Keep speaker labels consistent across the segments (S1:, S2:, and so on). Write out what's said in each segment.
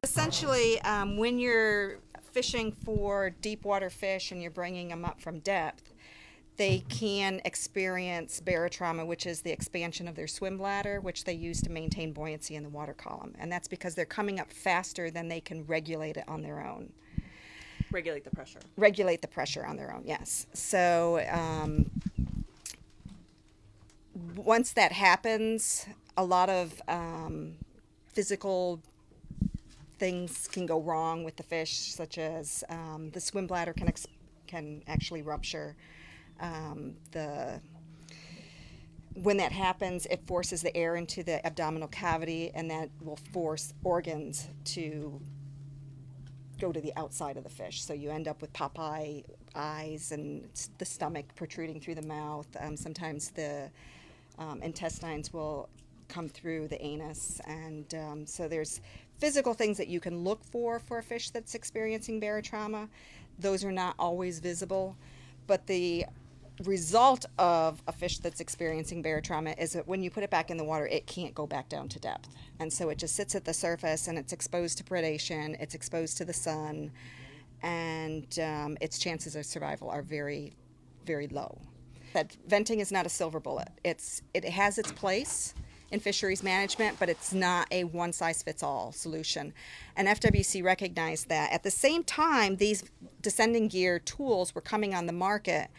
S1: Essentially, when you're fishing for deep water fish and you're bringing them up from depth, they can experience barotrauma, which is the expansion of their swim bladder, which they use to maintain buoyancy in the water column. And that's because they're coming up faster than they can regulate it on their own.
S2: Regulate the pressure.
S1: Regulate the pressure on their own, yes. So once that happens, a lot of physical things can go wrong with the fish, such as the swim bladder can actually rupture. When that happens, it forces the air into the abdominal cavity, and that will force organs to go to the outside of the fish. So you end up with Popeye eyes and the stomach protruding through the mouth. Sometimes the intestines will come through the anus, and so there's physical things that you can look for a fish that's experiencing barotrauma. Those are not always visible, but the result of a fish that's experiencing barotrauma is that when you put it back in the water, it can't go back down to depth. And so it just sits at the surface, and it's exposed to predation, it's exposed to the sun, and its chances of survival are very, very low. That venting is not a silver bullet. It has its place in fisheries management, but it's not a one-size-fits-all solution. And FWC recognized that. At the same time, these descending gear tools were coming on the market,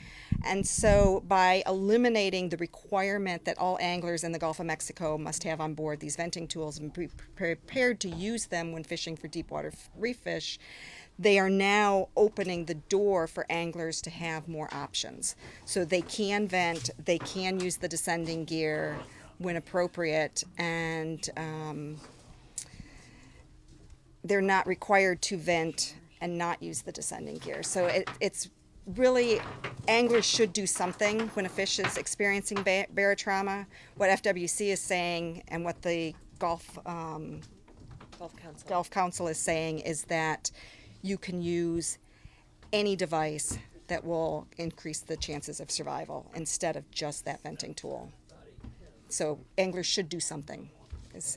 S1: and so by eliminating the requirement that all anglers in the Gulf of Mexico must have on board these venting tools and be prepared to use them when fishing for deep water reef fish, they are now opening the door for anglers to have more options. So they can vent, they can use the descending gear when appropriate, and they're not required to vent and not use the descending gear. So it's really, anglers should do something when a fish is experiencing barotrauma. What FWC is saying, and what the Gulf Council is saying, is that you can use any device that will increase the chances of survival instead of just that venting tool. So anglers should do something, is